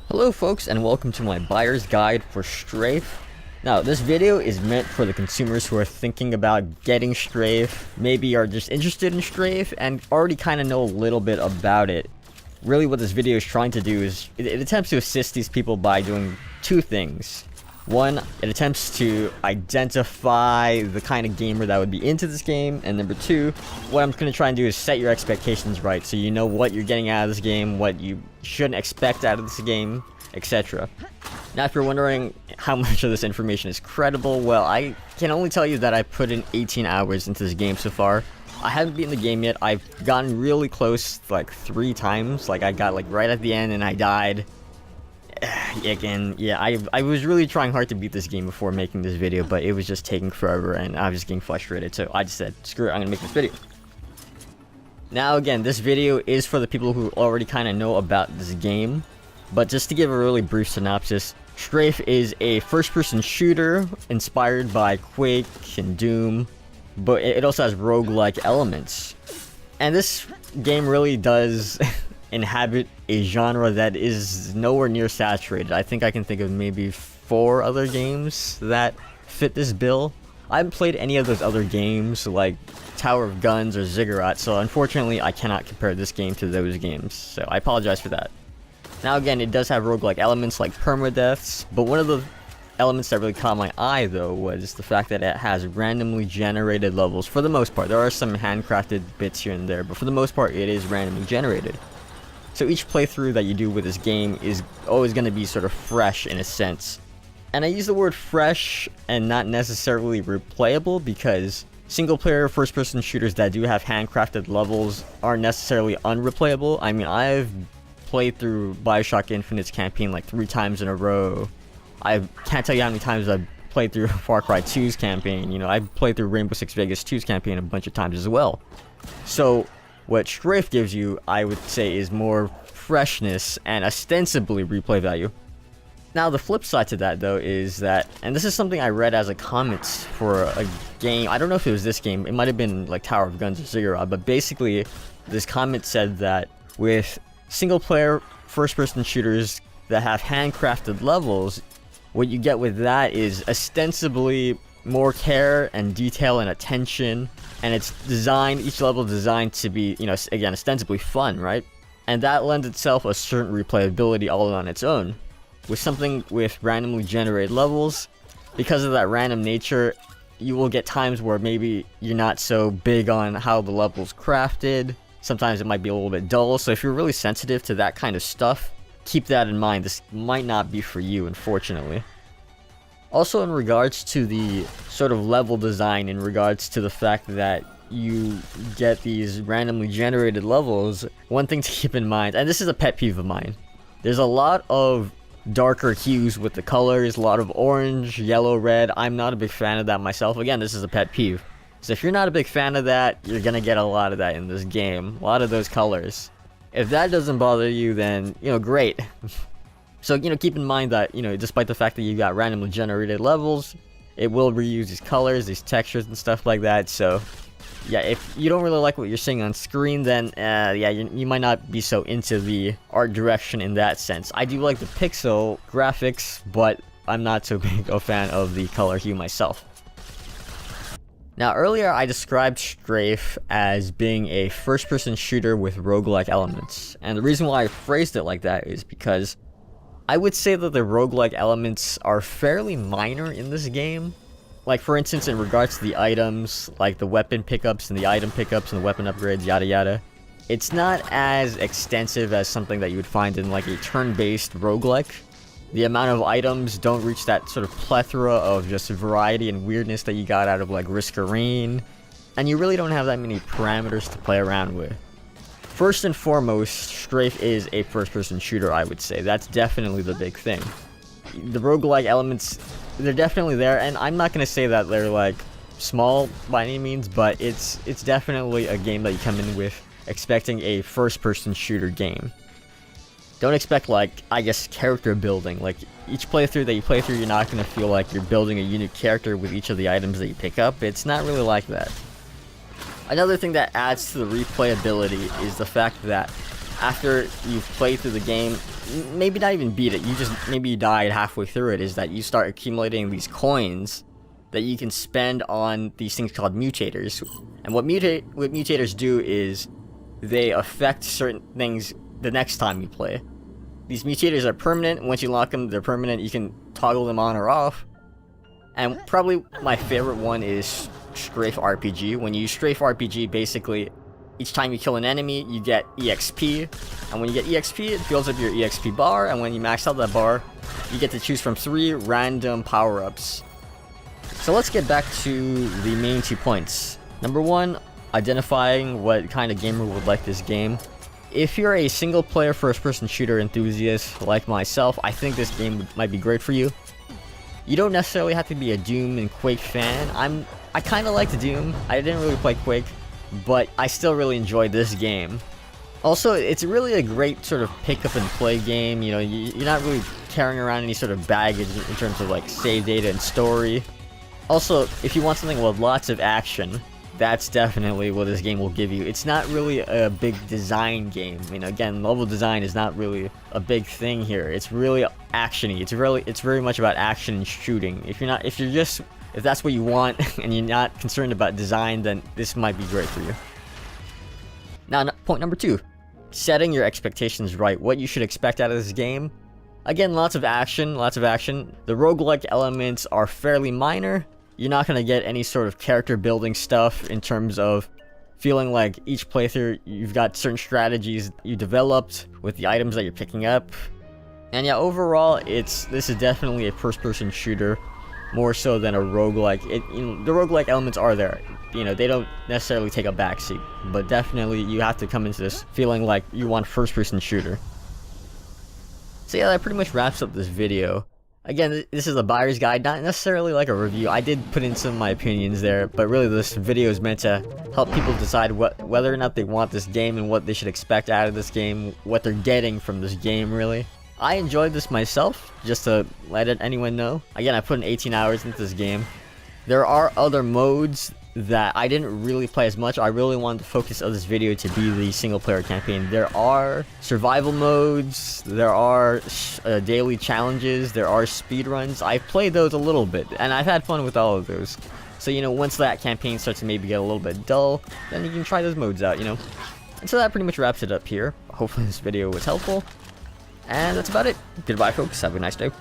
Hello folks, and welcome to my buyer's guide for STRAFE. Now, this video is meant for the consumers who are thinking about getting STRAFE, maybe are just interested in STRAFE, and already kind of know a little bit about it. Really what this video is trying to do is, it attempts to assist these people by doing two things. One, it attempts to identify the kind of gamer that would be into this game, and number two, what I'm going to try and do is set your expectations right, so you know what you're getting out of this game, what you shouldn't expect out of this game, etc. Now, if you're wondering how much of this information is credible, well, I can only tell you that I put in 18 hours into this game so far. I haven't beaten the game yet. I've gotten really close like 3 times. Like, I got like right at the end and I died. Again, yeah, I was really trying hard to beat this game before making this video, but it was just taking forever and I was just getting frustrated, so I just said, screw it, I'm gonna make this video. Now again, this video is for the people who already kind of know about this game, but just to give a really brief synopsis, STRAFE is a first-person shooter inspired by Quake and Doom, but it also has roguelike elements. And this game really does inhabit a genre that is nowhere near saturated. I think I can think of maybe 4 other games that fit this bill. I haven't played any of those other games like Tower of Guns or Ziggurat, so unfortunately I cannot compare this game to those games, so I apologize for that. Now again, it does have roguelike elements like permadeaths, but one of the elements that really caught my eye though was the fact that it has randomly generated levels for the most part. There are some handcrafted bits here and there, but for the most part it is randomly generated. So each playthrough that you do with this game is always going to be sort of fresh in a sense. And I use the word fresh and not necessarily replayable because single-player first-person shooters that do have handcrafted levels aren't necessarily unreplayable. I mean, I've played through Bioshock Infinite's campaign like 3 times in a row. I can't tell you how many times I've played through Far Cry 2's campaign. You know, I've played through Rainbow Six Vegas 2's campaign a bunch of times as well. So what STRAFE gives you, I would say, is more freshness and ostensibly replay value. Now, the flip side to that, though, is that, and this is something I read as a comment for a game, I don't know if it was this game, it might have been like Tower of Guns or Ziggurat, but basically, this comment said that with single-player first-person shooters that have handcrafted levels, what you get with that is ostensibly more care and detail and attention, and it's designed, each level designed to be, you know, again, ostensibly fun, right? And that lends itself a certain replayability all on its own. With something with randomly generated levels, because of that random nature, you will get times where maybe you're not so big on how the level's crafted. Sometimes it might be a little bit dull, so if you're really sensitive to that kind of stuff, keep that in mind. This might not be for you, unfortunately. Also, in regards to the sort of level design, in regards to the fact that you get these randomly generated levels, one thing to keep in mind, and this is a pet peeve of mine, there's a lot of darker hues with the colors, a lot of orange, yellow, red. I'm not a big fan of that myself. Again, this is a pet peeve. So if you're not a big fan of that, you're gonna get a lot of that in this game, a lot of those colors. If that doesn't bother you, then, you know, great. So, you know, keep in mind that, you know, despite the fact that you got randomly generated levels, it will reuse these colors, these textures and stuff like that. So, yeah, if you don't really like what you're seeing on screen, then, yeah, you might not be so into the art direction in that sense. I do like the pixel graphics, but I'm not so big a fan of the color hue myself. Now, earlier I described STRAFE as being a first-person shooter with roguelike elements. And the reason why I phrased it like that is because I would say that the roguelike elements are fairly minor in this game. Like, for instance, in regards to the items, like the weapon pickups and the item pickups and the weapon upgrades, yada yada. It's not as extensive as something that you would find in like a turn-based roguelike. The amount of items don't reach that sort of plethora of just variety and weirdness that you got out of like Risk Arena. And you really don't have that many parameters to play around with. First and foremost, STRAFE is a first-person shooter, I would say. That's definitely the big thing. The roguelike elements, they're definitely there, and I'm not going to say that they're, like, small by any means, but it's definitely a game that you come in with expecting a first-person shooter game. Don't expect, like, I guess, character building. Like, each playthrough that you play through, you're not going to feel like you're building a unique character with each of the items that you pick up. It's not really like that. Another thing that adds to the replayability is the fact that after you've played through the game, maybe not even beat it, maybe you died halfway through it, is that you start accumulating these coins that you can spend on these things called mutators. And what mutators do is they affect certain things the next time you play. These mutators are permanent. Once you lock them, they're permanent. You can toggle them on or off. And probably my favorite one is Strafe RPG. When you use Strafe RPG, basically, each time you kill an enemy, you get EXP. And when you get EXP, it builds up your EXP bar. And when you max out that bar, you get to choose from 3 random power-ups. So let's get back to the main 2 points. Number 1, identifying what kind of gamer would like this game. If you're a single-player first-person shooter enthusiast like myself, I think this game might be great for you. You don't necessarily have to be a Doom and Quake fan. I kind of liked Doom. I didn't really play Quake, but I still really enjoyed this game. Also, it's really a great sort of pick-up-and-play game. You know, you're not really carrying around any sort of baggage in terms of like save data and story. Also, if you want something with lots of action, that's definitely what this game will give you. It's not really a big design game. I mean, again, level design is not really a big thing here. It's really actiony. It's very much about action and shooting. If that's what you want and you're not concerned about design, then this might be great for you. Now, point number 2, setting your expectations right. What you should expect out of this game. Again, lots of action. The roguelike elements are fairly minor. You're not going to get any sort of character building stuff in terms of feeling like each playthrough you've got certain strategies you developed with the items that you're picking up. And yeah, overall, this is definitely a first-person shooter, more so than a roguelike. The roguelike elements are there. You know, they don't necessarily take a backseat, but definitely you have to come into this feeling like you want first-person shooter. So yeah, that pretty much wraps up this video. Again, this is a buyer's guide, not necessarily like a review. I did put in some of my opinions there, but really this video is meant to help people decide whether or not they want this game and what they should expect out of this game, what they're getting from this game, really. I enjoyed this myself, just to let anyone know. Again, I put in 18 hours into this game. There are other modes that I didn't really play as much. I really wanted the focus of this video to be the single-player campaign. There are survival modes, there are daily challenges, there are speedruns. I've played those a little bit, and I've had fun with all of those. So, you know, once that campaign starts to maybe get a little bit dull, then you can try those modes out, you know. And so that pretty much wraps it up here. Hopefully this video was helpful. And that's about it. Goodbye, folks. Have a nice day.